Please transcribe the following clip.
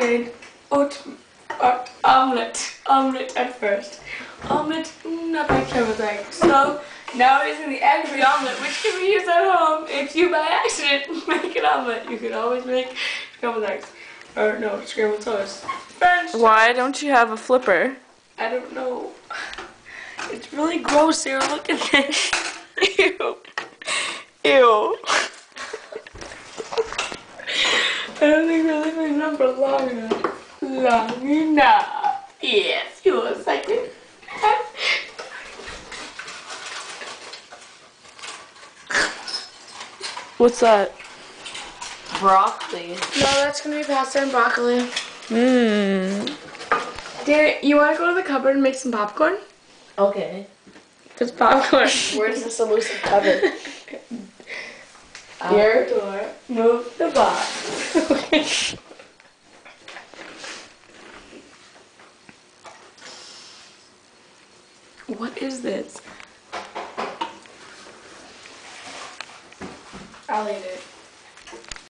made omelette at first. Omelette, not my favorite thing. So now we're using the egg-free omelette, which can be used at home if you by accident make an omelette. You can always make scrambled eggs. Or no, scrambled toast. French toast. Why don't you have a flipper? I don't know. It's really gross, Sarah. Look at this. Ew. Ew. I don't think we're leaving them for long enough. Long enough. Yes, you a second. What's that? Broccoli. No, that's gonna be pasta and broccoli. Mmm. Danny, you wanna go to the cupboard and make some popcorn? Okay. There's popcorn. Where's this elusive cupboard? Your door. Move the box. What is this? I'll eat it.